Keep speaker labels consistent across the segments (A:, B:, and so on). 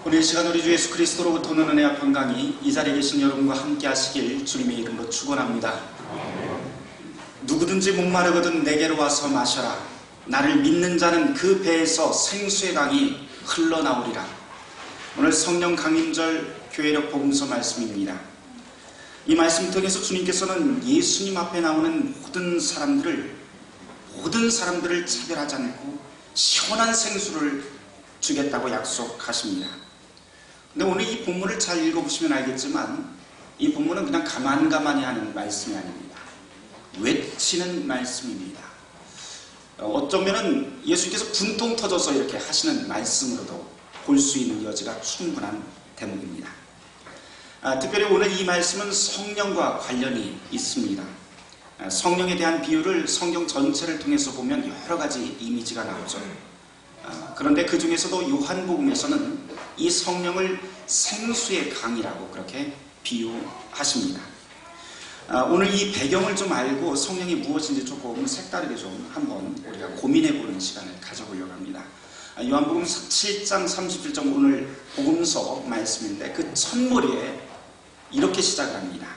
A: 오늘 이 시간 우리 주 예수 그리스도로부터 오는 은혜와 평강이 이 자리에 계신 여러분과 함께 하시길 주님의 이름으로 축원합니다. 누구든지 목마르거든 내게로 와서 마셔라. 나를 믿는 자는 그 배에서 생수의 강이 흘러나오리라. 오늘 성령 강림절 교회력 복음서 말씀입니다. 이 말씀 통해서 주님께서는 예수님 앞에 나오는 모든 사람들을 차별하지 않고 시원한 생수를 주겠다고 약속하십니다. 근데 오늘 이 본문을 잘 읽어보시면 알겠지만 이 본문은 그냥 가만히 하는 말씀이 아닙니다. 외치는 말씀입니다. 어쩌면 예수님께서 분통 터져서 이렇게 하시는 말씀으로도 볼 수 있는 여지가 충분한 대목입니다. 특별히 오늘 이 말씀은 성령과 관련이 있습니다. 성령에 대한 비유를 성경 전체를 통해서 보면 여러 가지 이미지가 나오죠. 그런데 그 중에서도 요한복음에서는 이 성령을 생수의 강이라고 그렇게 비유하십니다. 오늘 이 배경을 좀 알고 성령이 무엇인지 조금 색다르게 좀 한번 우리가 고민해보는 시간을 가져보려고 합니다. 요한복음 7장 31절 오늘 복음서 말씀인데 그 첫머리에 이렇게 시작을 합니다.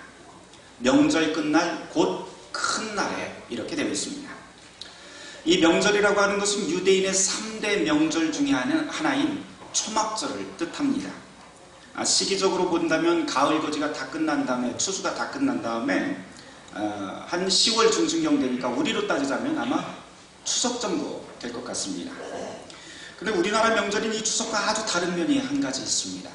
A: 명절 끝날 곧 큰 날에 이렇게 되어 있습니다. 이 명절이라고 하는 것은 유대인의 3대 명절 중에 하나인 초막절을 뜻합니다. 시기적으로 본다면 가을거지가 다 끝난 다음에 추수가 다 끝난 다음에 한 10월 중순경 되니까 우리로 따지자면 아마 추석 정도 될 것 같습니다. 그런데 우리나라 명절인 이 추석과 아주 다른 면이 한 가지 있습니다.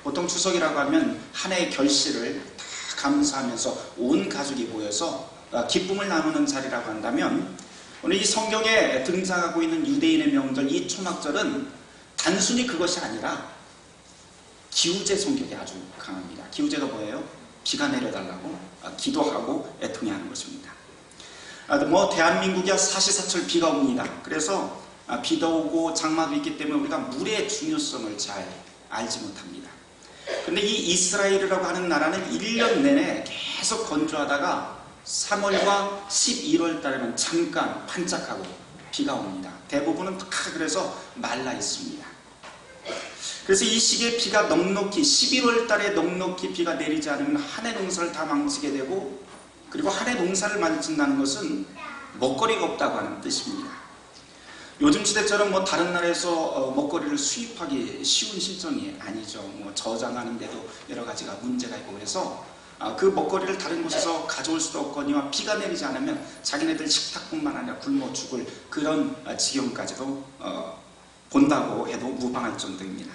A: 보통 추석이라고 하면 한 해의 결실을 다 감사하면서 온 가족이 모여서 기쁨을 나누는 자리라고 한다면 오늘 이 성경에 등장하고 있는 유대인의 명절 이 초막절은 단순히 그것이 아니라 기우제 성격이 아주 강합니다. 기우제가 뭐예요? 비가 내려달라고 기도하고 애통해하는 것입니다. 대한민국이야 사시사철 비가 옵니다. 그래서 비도 오고 장마도 있기 때문에 우리가 물의 중요성을 잘 알지 못합니다. 그런데 이 이스라엘이라고 하는 나라는 1년 내내 계속 건조하다가 3월과 11월 달에는 잠깐 반짝하고 비가 옵니다. 대부분은 다 그래서 말라 있습니다. 그래서 이 시기에 비가 넉넉히 11월 달에 넉넉히 비가 내리지 않으면 한 해 농사를 다 망치게 되고 그리고 한 해 농사를 망친다는 것은 먹거리가 없다고 하는 뜻입니다. 요즘 시대처럼 다른 나라에서 먹거리를 수입하기 쉬운 실정이 아니죠. 저장하는데도 여러 가지가 문제가 있고 그래서 그 먹거리를 다른 곳에서 가져올 수도 없거니와 비가 내리지 않으면 자기네들 식탁뿐만 아니라 굶어 죽을 그런 지경까지도 본다고 해도 무방할 정도입니다.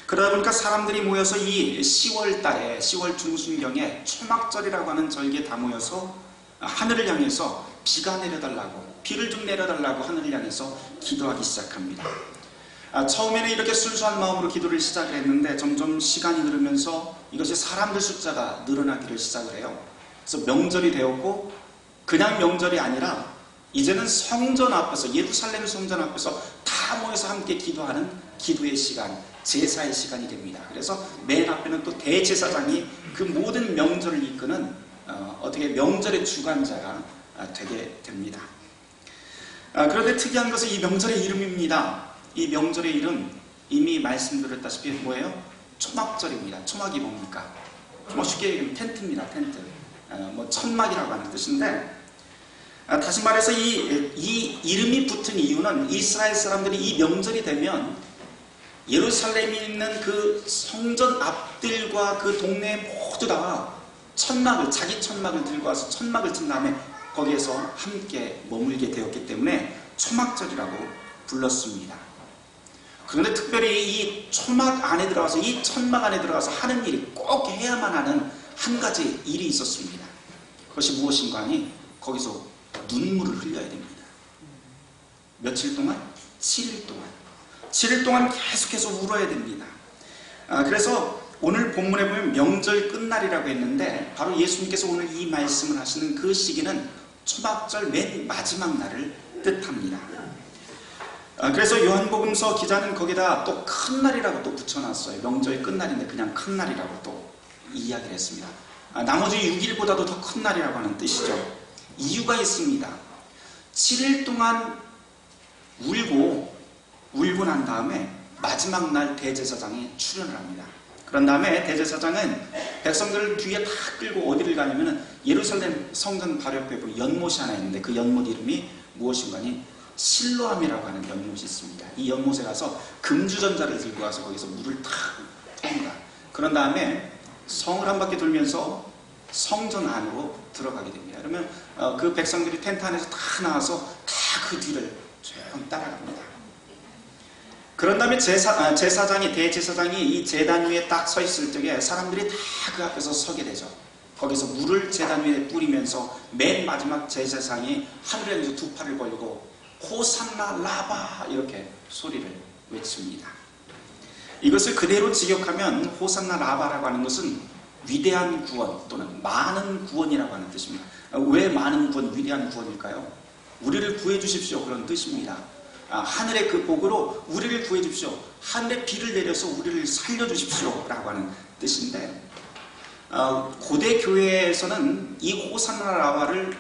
A: 그러다 보니까 사람들이 모여서 이 10월 달에 10월 중순경에 초막절이라고 하는 절기에 다 모여서 하늘을 향해서 비가 내려달라고 비를 좀 내려달라고 하늘을 향해서 기도하기 시작합니다. 처음에는 이렇게 순수한 마음으로 기도를 시작을 했는데 점점 시간이 흐르면서 이것이 사람들 숫자가 늘어나기를 시작을 해요. 그래서 명절이 되었고 그냥 명절이 아니라 이제는 성전 앞에서 예루살렘 성전 앞에서 다 모여서 함께 기도하는 기도의 시간, 제사의 시간이 됩니다. 그래서 맨 앞에는 또 대제사장이 그 모든 명절을 이끄는 어떻게 명절의 주관자가 되게 됩니다. 그런데 특이한 것은 이 명절의 이름입니다. 이 명절의 이름 이미 말씀드렸다시피 뭐예요? 초막절입니다. 초막이 뭡니까? 쉽게 얘기하면 텐트입니다. 텐트. 천막이라고 하는 뜻인데 다시 말해서 이 이름이 붙은 이유는 이스라엘 사람들이 이 명절이 되면 예루살렘에 있는 그 성전 앞들과 그 동네 모두 다 자기 천막을 들고 와서 천막을 친 다음에 거기에서 함께 머물게 되었기 때문에 초막절이라고 불렀습니다. 그런데 특별히 이 초막 안에 들어가서 이 천막 안에 들어가서 하는 일이 꼭 해야만 하는 한 가지 일이 있었습니다. 그것이 무엇인가 하니 거기서 눈물을 흘려야 됩니다. 며칠 동안? 7일 동안. 7일 동안 계속해서 울어야 됩니다. 그래서 오늘 본문에 보면 명절 끝날이라고 했는데 바로 예수님께서 오늘 이 말씀을 하시는 그 시기는 초막절 맨 마지막 날을 뜻합니다. 그래서 요한복음서 기자는 거기다 또 큰 날이라고 또 붙여놨어요. 명절 끝날인데 그냥 큰 날이라고 또 이야기를 했습니다. 나머지 6일보다도 더 큰 날이라고 하는 뜻이죠. 이유가 있습니다. 7일 동안 울고 난 다음에 마지막 날 대제사장이 출현을 합니다. 그런 다음에 대제사장은 백성들을 뒤에 다 끌고 어디를 가냐면 예루살렘 성전 바로 옆에 연못이 하나 있는데 그 연못 이름이 무엇인가니 실로암이라고 하는 연못이 있습니다. 이 연못에 가서 금주전자를 들고 가서 거기서 물을 탁 탑니다. 그런 다음에 성을 한 바퀴 돌면서 성전 안으로 들어가게 됩니다. 그러면 그 백성들이 텐트 안에서 다 나와서 다 그 뒤를 조용히 따라갑니다. 그런 다음에 대제사장이 이 제단 위에 딱 서 있을 적에 사람들이 다 그 앞에서 서게 되죠. 거기서 물을 제단 위에 뿌리면서 맨 마지막 제사장이 하늘에 두 팔을 벌리고 호산나 라바 이렇게 소리를 외칩니다. 이것을 그대로 직역하면 호산나 라바라고 하는 것은 위대한 구원 또는 많은 구원이라고 하는 뜻입니다. 왜 많은 구원, 위대한 구원일까요? 우리를 구해 주십시오 그런 뜻입니다. 하늘의 그 복으로 우리를 구해 주십시오. 하늘의 비를 내려서 우리를 살려주십시오 라고 하는 뜻인데, 고대 교회에서는 이 호산나 라바를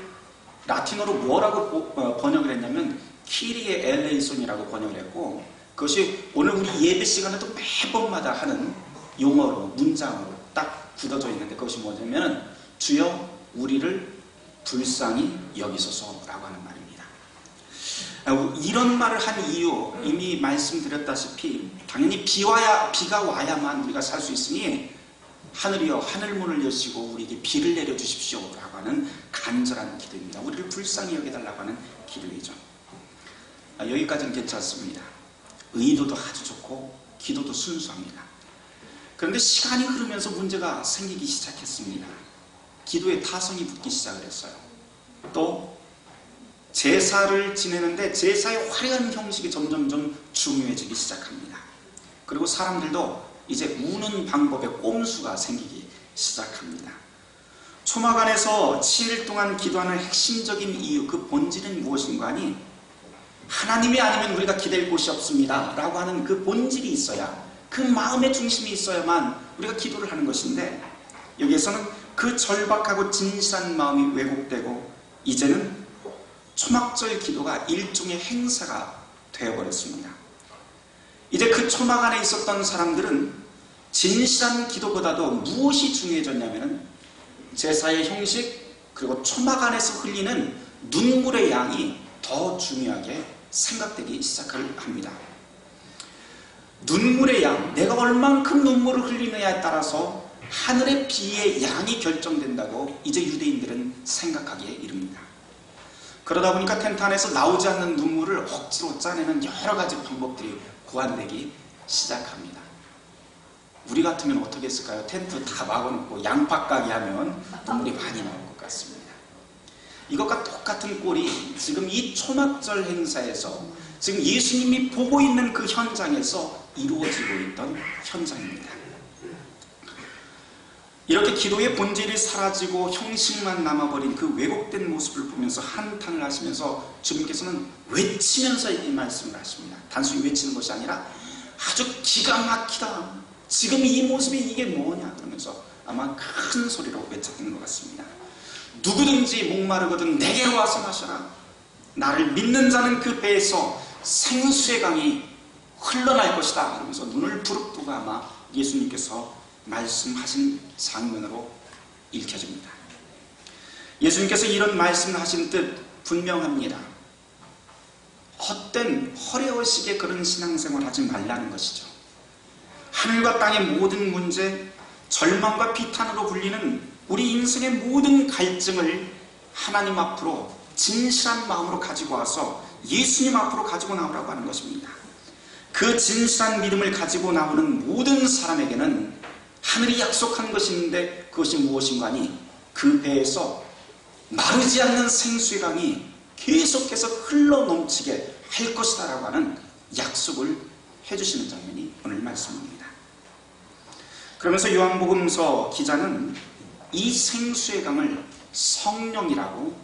A: 라틴어로 뭐라고 번역을 했냐면 키리에 엘레이손이라고 번역을 했고, 그것이 오늘 우리 예배 시간에도 매번마다 하는 용어로 문장으로 딱 굳어져 있는데, 그것이 뭐냐면 주여 우리를 불쌍히 여기소서라고 하는 말입니다. 이런 말을 한 이유, 이미 말씀드렸다시피 당연히 비가 와야만 우리가 살 수 있으니 하늘이여 하늘문을 여시고 우리에게 비를 내려주십시오 라고 하는 간절한 기도입니다. 우리를 불쌍히 여겨달라고 하는 기도이죠. 여기까지는 괜찮습니다. 의도도 아주 좋고 기도도 순수합니다. 그런데 시간이 흐르면서 문제가 생기기 시작했습니다. 기도에 타성이 붙기 시작을 했어요. 또 제사를 지내는데 제사의 화려한 형식이 점점점 중요해지기 시작합니다. 그리고 사람들도 이제 우는 방법에 꼼수가 생기기 시작합니다. 초막 안에서 7일 동안 기도하는 핵심적인 이유, 그 본질은 무엇인가 하니 하나님이 아니면 우리가 기댈 곳이 없습니다 라고 하는 그 본질이 있어야, 그 마음의 중심이 있어야만 우리가 기도를 하는 것인데, 여기에서는 그 절박하고 진실한 마음이 왜곡되고 이제는 초막절 기도가 일종의 행사가 되어버렸습니다. 이제 그 초막 안에 있었던 사람들은 진실한 기도보다도 무엇이 중요해졌냐면 제사의 형식, 그리고 초막 안에서 흘리는 눈물의 양이 더 중요하게 생각되기 시작을 합니다. 눈물의 양, 내가 얼만큼 눈물을 흘리느냐에 따라서 하늘의 비의 양이 결정된다고 이제 유대인들은 생각하기에 이릅니다. 그러다 보니까 텐트 안에서 나오지 않는 눈물을 억지로 짜내는 여러 가지 방법들이 고안되기 시작합니다. 우리 같으면 어떻게 했을까요? 텐트 다 막아놓고 양파 까기 하면 눈물이 많이 나올 것 같습니다. 이것과 똑같은 꼴이 지금 이 초막절 행사에서 지금 예수님이 보고 있는 그 현장에서 이루어지고 있던 현장입니다. 이렇게 기도의 본질이 사라지고 형식만 남아버린 그 왜곡된 모습을 보면서 한탄을 하시면서 주님께서는 외치면서 이 말씀을 하십니다. 단순히 외치는 것이 아니라 아주 기가 막히다, 지금 이 모습이 이게 뭐냐 그러면서 아마 큰 소리로 외쳤던 것 같습니다. 누구든지 목마르거든 내게로 와서 마셔라. 나를 믿는 자는 그 배에서 생수의 강이 흘러날 것이다 그러면서 눈을 부릅뜨고 아마 예수님께서 말씀하신 장면으로 읽혀집니다. 예수님께서 이런 말씀을 하신 뜻 분명합니다. 헛된 허례허식의 그런 신앙생활을 하지 말라는 것이죠. 하늘과 땅의 모든 문제, 절망과 비탄으로 불리는 우리 인생의 모든 갈증을 하나님 앞으로 진실한 마음으로 가지고 와서 예수님 앞으로 가지고 나오라고 하는 것입니다. 그 진실한 믿음을 가지고 나오는 모든 사람에게는 하늘이 약속한 것이 있는데 그것이 무엇인가 하니 그 배에서 마르지 않는 생수의 강이 계속해서 흘러넘치게 할 것이다 라고 하는 약속을 해주시는 장면이 오늘 말씀입니다. 그러면서 요한복음서 기자는 이 생수의 강을 성령이라고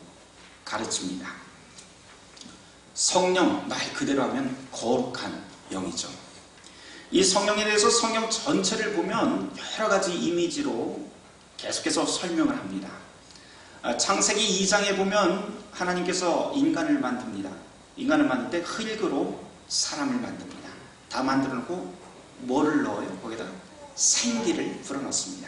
A: 가르칩니다. 성령, 말 그대로 하면 거룩한 영이죠. 이 성령에 대해서 성경 전체를 보면 여러 가지 이미지로 계속해서 설명을 합니다. 창세기 2장에 보면 하나님께서 인간을 만듭니다. 인간을 만들 때 흙으로 사람을 만듭니다. 다 만들어 놓고 뭐를 넣어요? 거기다가 생기를 불어넣습니다.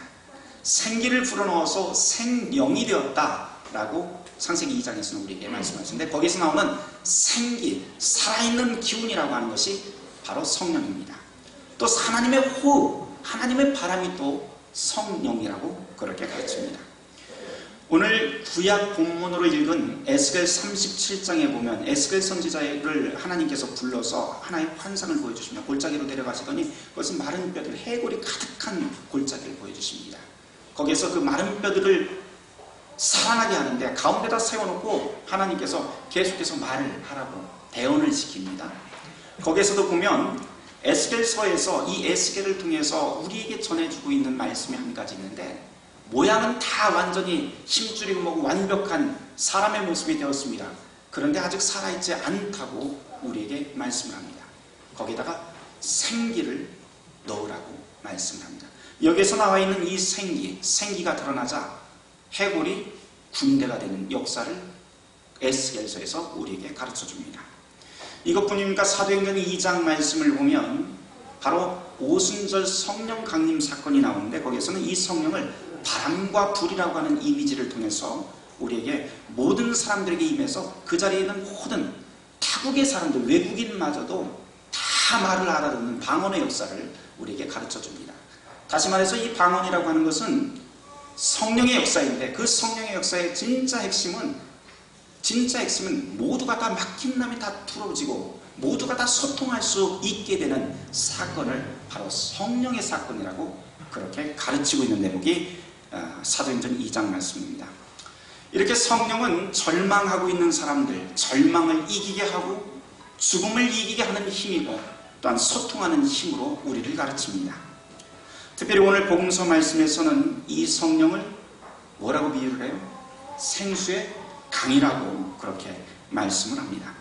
A: 생기를 불어넣어서 생명이 되었다라고 창세기 2장에서는 우리에게 말씀하시는데, 거기서 나오는 생기, 살아있는 기운이라고 하는 것이 바로 성령입니다. 또 하나님의 호흡, 하나님의 바람이 또 성령이라고 그렇게 가르칩니다. 오늘 구약 본문으로 읽은 에스겔 37장에 보면 에스겔 선지자를 하나님께서 불러서 하나의 환상을 보여주십니다. 골짜기로 데려가시더니 그것은 마른 뼈들, 해골이 가득한 골짜기를 보여주십니다. 거기에서 그 마른 뼈들을 살아나게 하는데 가운데다 세워놓고 하나님께서 계속해서 말을 하라고 대언을 시킵니다. 거기에서도 보면 에스겔서에서 이 에스겔을 통해서 우리에게 전해주고 있는 말씀이 한 가지 있는데, 모양은 다 완전히 힘줄이고 뭐고 완벽한 사람의 모습이 되었습니다. 그런데 아직 살아있지 않다고 우리에게 말씀을 합니다. 거기다가 생기를 넣으라고 말씀을 합니다. 여기에서 나와 있는 이 생기가 드러나자 해골이 군대가 되는 역사를 에스겔서에서 우리에게 가르쳐줍니다. 이것뿐입니까? 사도행전 2장 말씀을 보면 바로 오순절 성령 강림 사건이 나오는데, 거기에서는 이 성령을 바람과 불이라고 하는 이미지를 통해서 우리에게 모든 사람들에게 임해서 그 자리에 있는 모든 타국의 사람들, 외국인마저도 다 말을 알아듣는 방언의 역사를 우리에게 가르쳐줍니다. 다시 말해서 이 방언이라고 하는 것은 성령의 역사인데, 그 성령의 역사의 진짜 핵심은 모두가 다 막힌 남이 다 풀어지고 모두가 다 소통할 수 있게 되는 사건을 바로 성령의 사건이라고 그렇게 가르치고 있는 대목이 사도행전 2장 말씀입니다. 이렇게 성령은 절망하고 있는 사람들, 절망을 이기게 하고 죽음을 이기게 하는 힘이고 또한 소통하는 힘으로 우리를 가르칩니다. 특별히 오늘 복음서 말씀에서는 이 성령을 뭐라고 비유를 해요? 생수의 강이라고 그렇게 말씀을 합니다.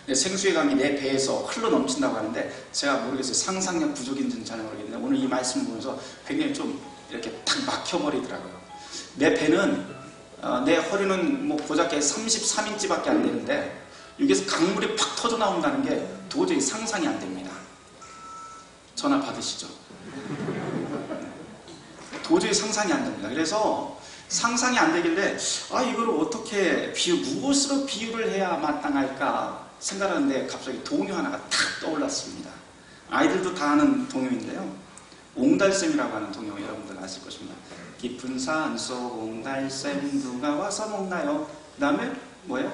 A: 생수의 강이 내 배에서 흘러 넘친다고 하는데, 제가 모르겠어요. 상상력 부족인지는 잘 모르겠는데 오늘 이 말씀을 보면서 굉장히 좀 이렇게 탁 막혀버리더라고요. 내 배는 내 허리는 뭐 고작해 33인치밖에 안 되는데 여기서 강물이 팍 터져 나온다는 게 도저히 상상이 안 됩니다. 전화 받으시죠? 도저히 상상이 안 됩니다. 그래서 상상이 안 되길래 이걸 어떻게 무엇으로 비유를 해야 마땅할까 생각하는데 갑자기 동요 하나가 탁 떠올랐습니다. 아이들도 다 아는 동요인데요, 옹달샘이라고 하는 동요 여러분들 아실 것입니다. 깊은 산속 옹달샘 누가 와서 먹나요? 그 다음에 뭐예요?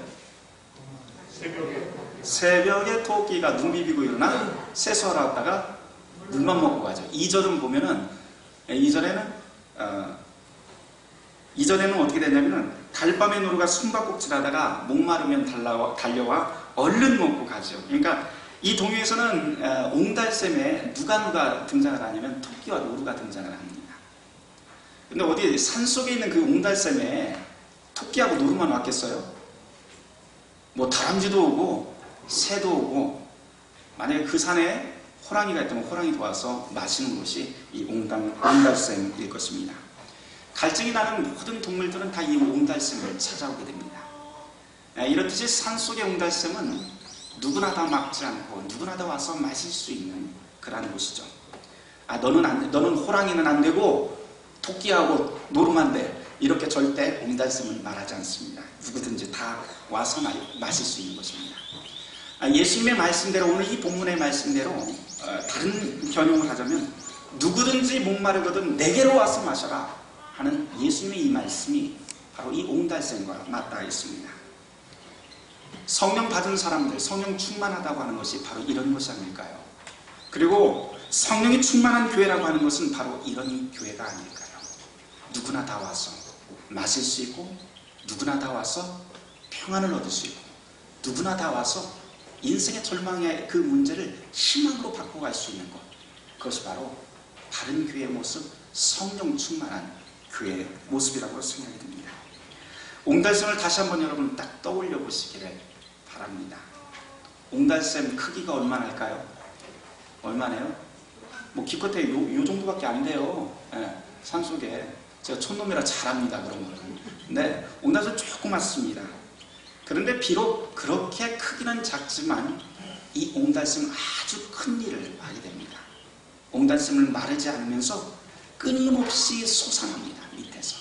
A: 새벽에 토끼가 눈 비비고 일어나 세수하러 왔다가 물만 먹고 가죠. 2절은 보면은, 2절에는 어떻게 되냐면은 달밤에 노루가 숨바꼭질하다가 목마르면 달려와 얼른 먹고 가죠. 그러니까 이 동요에서는 옹달샘에 누가 등장을 하냐면 토끼와 노루가 등장을 합니다. 근데 어디 산속에 있는 그 옹달샘에 토끼하고 노루만 왔겠어요? 뭐 다람쥐도 오고 새도 오고, 만약에 그 산에 호랑이가 있다면 호랑이도 와서 마시는 것이 이 옹달샘일 것입니다. 갈증이 나는 모든 동물들은 다 이 옹달샘을 찾아오게 됩니다. 이렇듯이 산속의 옹달샘은 누구나 다 막지 않고 누구나 다 와서 마실 수 있는 그러한 곳이죠. 너는 호랑이는 안 되고 토끼하고 노루만 돼, 이렇게 절대 옹달샘을 말하지 않습니다. 누구든지 다 와서 마실 수 있는 것입니다. 예수님의 말씀대로, 오늘 이 본문의 말씀대로 다른 변형을 하자면 누구든지 목마르거든 내게로 와서 마셔라 하는 예수님의 이 말씀이 바로 이 옹달샘과 맞닿아 있습니다. 성령 받은 사람들, 성령 충만하다고 하는 것이 바로 이런 것이 아닐까요? 그리고 성령이 충만한 교회라고 하는 것은 바로 이런 교회가 아닐까요? 누구나 다 와서 마실 수 있고, 누구나 다 와서 평안을 얻을 수 있고, 누구나 다 와서 인생의 절망의 그 문제를 희망으로 바꿔갈 수 있는 것, 그것이 바로 바른 교회의 모습, 성령 충만한 교회의 모습이라고 생각이 듭니다. 옹달샘을 다시 한번 여러분 딱 떠올려 보시기를 바랍니다. 옹달샘 크기가 얼마나일까요? 얼마나요? 뭐 기껏해 요 정도밖에 안 돼요. 산속에. 제가 촌놈이라 잘합니다, 그런 거는. 근데 옹달샘 조그맣습니다. 그런데 비록 그렇게 크기는 작지만 이 옹달샘은 아주 큰 일을 하게 됩니다. 옹달샘을 마르지 않으면서 끊임없이 솟아납니다. 밑에서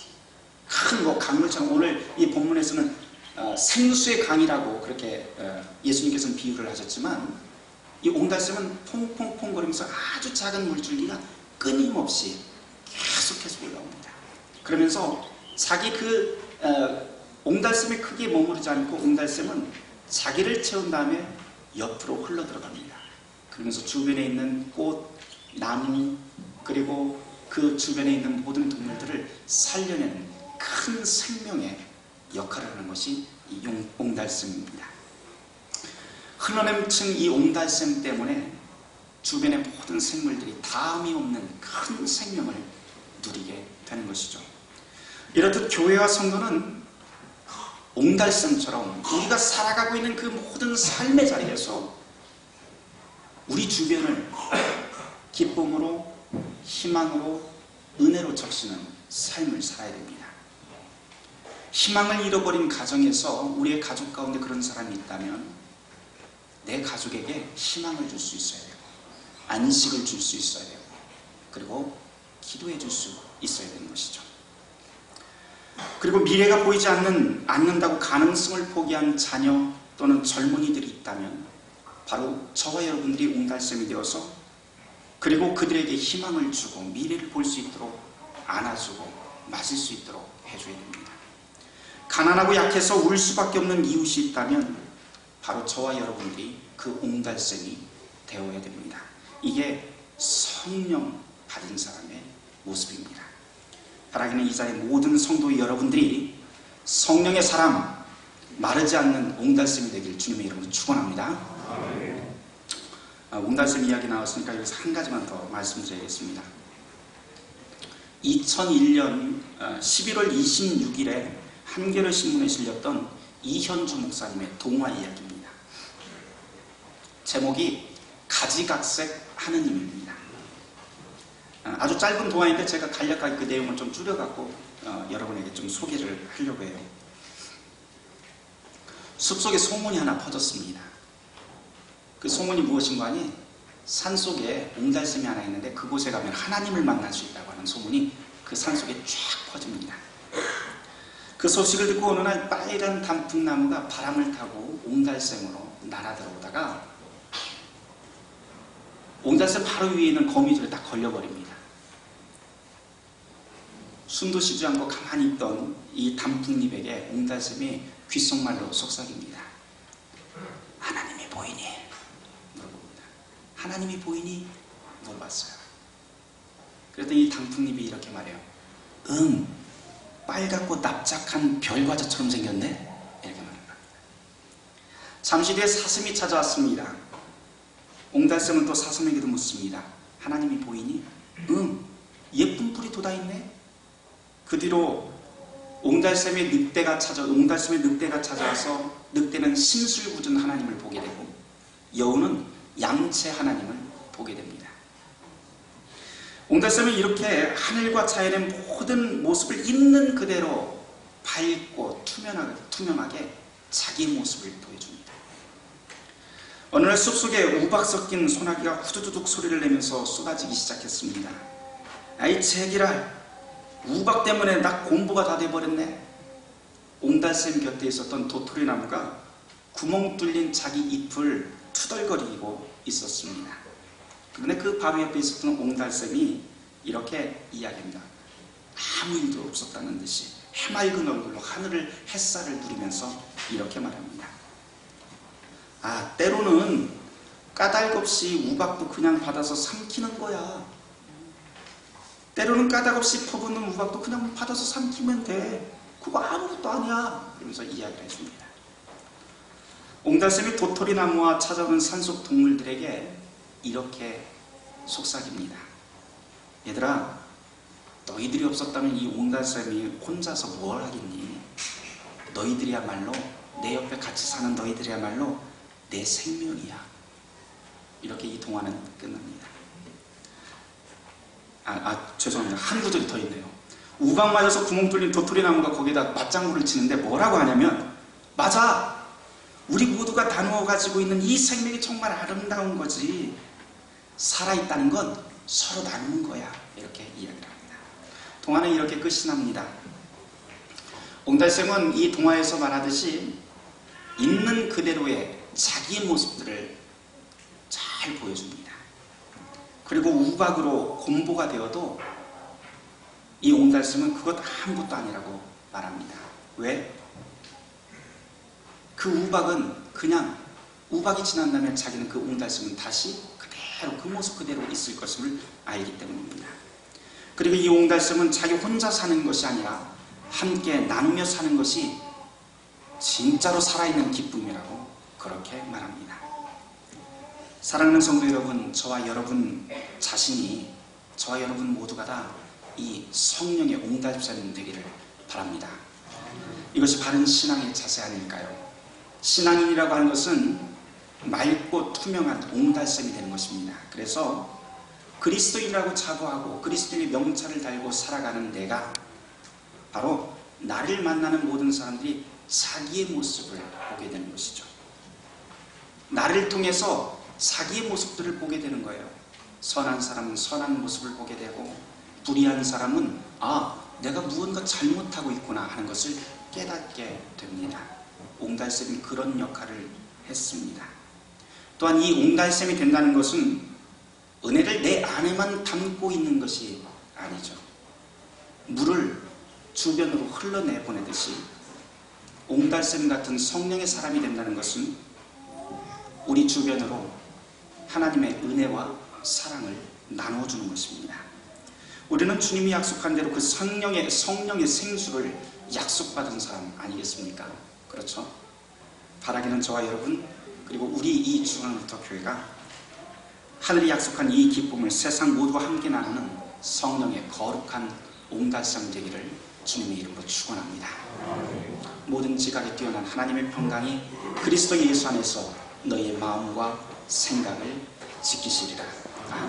A: 큰 강물처럼. 오늘 이 본문에서는 생수의 강이라고 그렇게 예수님께서는 비유를 하셨지만, 이 옹달샘은 퐁퐁퐁 거리면서 아주 작은 물줄기가 끊임없이 계속해서 올라옵니다. 그러면서 자기 옹달샘의 크기에 머무르지 않고 옹달샘은 자기를 채운 다음에 옆으로 흘러 들어갑니다. 그러면서 주변에 있는 꽃, 나무, 그리고 그 주변에 있는 모든 동물들을 살려내는 큰 생명의 역할을 하는 것이 이 옹달샘입니다. 흘러넘친 이 옹달샘 때문에 주변의 모든 생물들이 다음이 없는 큰 생명을 누리게 되는 것이죠. 이렇듯 교회와 성도는 옹달샘처럼 우리가 살아가고 있는 그 모든 삶의 자리에서 우리 주변을 기쁨으로, 희망으로, 은혜로 적시는 삶을 살아야 됩니다. 희망을 잃어버린 가정에서 우리의 가족 가운데 그런 사람이 있다면 내 가족에게 희망을 줄 수 있어야 되고, 안식을 줄 수 있어야 되고, 그리고 기도해 줄 수 있어야 되는 것이죠. 그리고 미래가 보이지 않는다고 가능성을 포기한 자녀 또는 젊은이들이 있다면 바로 저와 여러분들이 옹달샘이 되어서, 그리고 그들에게 희망을 주고 미래를 볼 수 있도록 안아주고 맞을 수 있도록 해줘야 됩니다. 가난하고 약해서 울 수밖에 없는 이웃이 있다면 바로 저와 여러분들이 그 옹달샘이 되어야 됩니다. 이게 성령 받은 사람의 모습입니다. 바라기는 이 자리의 모든 성도 여러분들이 성령의 사람, 마르지 않는 옹달샘이 되길 주님의 이름으로 축원합니다. 옹달샘 이야기 나왔으니까 여기서 한 가지만 더 말씀드리겠습니다. 2001년 11월 26일에 한겨레 신문에 실렸던 이현주 목사님의 동화 이야기입니다. 제목이 가지각색 하느님입니다. 아주 짧은 동화인데 제가 간략하게 그 내용을 좀 줄여갖고 여러분에게 좀 소개를 하려고 해요. 숲속에 소문이 하나 퍼졌습니다. 그 소문이 무엇인가 하니 산속에 옹달샘이 하나 있는데 그곳에 가면 하나님을 만날 수 있다고 하는 소문이 그 산속에 쫙 퍼집니다. 그 소식을 듣고 어느 날 빨간 단풍나무가 바람을 타고 옹달샘으로 날아 들어오다가 옹달샘 바로 위에 있는 거미줄에 딱 걸려버립니다. 숨도 쉬지 않고 가만히 있던 이 단풍잎에게 옹달샘이 귓속말로 속삭입니다. 하나님이 보이니? 물어봅니다. 하나님이 보이니? 물어봤어요. 그랬더니 이 단풍잎이 이렇게 말해요. 응, 빨갛고 납작한 별과자처럼 생겼네? 이렇게 말하는 겁니다. 잠시 뒤에 사슴이 찾아왔습니다. 옹달샘은 또 사슴에게도 묻습니다. 하나님이 보이니? 응, 예쁜 뿔이 돋아있네? 그 뒤로 옹달샘의 늑대가 찾아와서 늑대는 신술궂은 하나님을 보게 되고 여우는 양체 하나님을 보게 됩니다. 옹달샘은 이렇게 하늘과 자연의 모든 모습을 있는 그대로 밝고 투명하게 자기 모습을 보여줍니다. 어느 날 숲속에 우박 섞인 소나기가 후두두둑 소리를 내면서 쏟아지기 시작했습니다. 아이 제기랄, 우박 때문에 나 곰보가 다 돼버렸네. 옹달샘 곁에 있었던 도토리 나무가 구멍 뚫린 자기 잎을 투덜거리고 있었습니다. 그런데 그 바로 옆에 있었던 옹달샘이 이렇게 이야기합니다. 아무 일도 없었다는 듯이 해맑은 얼굴로 하늘을 햇살을 누리면서 이렇게 말합니다. 아, 때로는 까닭없이 우박도 그냥 받아서 삼키는 거야. 때로는 까닭없이 퍼붓는 우박도 그냥 받아서 삼키면 돼. 그거 아무것도 아니야. 그러면서 이야기를 해줍니다. 옹달샘이 도토리 나무와 찾아오는 산속 동물들에게 이렇게 속삭입니다. 얘들아, 너희들이 없었다면 이 옹달샘이 혼자서 뭘 하겠니? 너희들이야말로, 내 옆에 같이 사는 너희들이야말로 내 생명이야. 이렇게 이 동화는 끝납니다. 죄송합니다. 한 구절이 더 있네요. 우박 맞아서 구멍 뚫린 도토리 나무가 거기다 맞장구를 치는데 뭐라고 하냐면, 맞아! 우리 모두가 나누어 가지고 있는 이 생명이 정말 아름다운 거지, 살아있다는 건 서로 나누는 거야, 이렇게 이야기를 합니다. 동화는 이렇게 끝이 납니다. 옹달샘은 이 동화에서 말하듯이 있는 그대로의 자기의 모습들을 잘 보여줍니다. 그리고 우박으로 곰보가 되어도 이 옹달샘은 그것 아무것도 아니라고 말합니다. 왜? 그 우박은 그냥 우박이 지난 다음에 자기는 그 옹달샘은 다시 그대로 그 모습 그대로 있을 것임을 알기 때문입니다. 그리고 이 옹달샘은 자기 혼자 사는 것이 아니라 함께 나누며 사는 것이 진짜로 살아있는 기쁨이라고 그렇게 말합니다. 사랑하는 성도 여러분, 저와 여러분 자신이, 저와 여러분 모두가 다 이 성령의 옹달샘 되기를 바랍니다. 이것이 바른 신앙의 자세 아닐까요? 신앙인이라고 하는 것은 맑고 투명한 옹달샘이 되는 것입니다. 그래서 그리스도인이라고 자부하고 그리스도인의 명찰을 달고 살아가는 내가 바로 나를 만나는 모든 사람들이 자기의 모습을 보게 되는 것이죠. 나를 통해서 자기의 모습들을 보게 되는 거예요. 선한 사람은 선한 모습을 보게 되고, 불의한 사람은 내가 무언가 잘못하고 있구나 하는 것을 깨닫게 됩니다. 옹달샘이 그런 역할을 했습니다. 또한 이 옹달샘이 된다는 것은 은혜를 내 안에만 담고 있는 것이 아니죠. 물을 주변으로 흘러내보내듯이 옹달샘 같은 성령의 사람이 된다는 것은 우리 주변으로 하나님의 은혜와 사랑을 나눠주는 것입니다. 우리는 주님이 약속한 대로 그 성령의 생수를 약속받은 사람 아니겠습니까? 그렇죠? 바라기는 저와 여러분, 그리고 우리 이 중앙루터교회가 하늘이 약속한 이 기쁨을 세상 모두와 함께 나누는 성령의 거룩한 옹달샘 되기를 주님의 이름으로 축원합니다. 모든 지각에 뛰어난 하나님의 평강이 그리스도 예수 안에서 너희의 마음과 생각을 지키시리라. 아멘.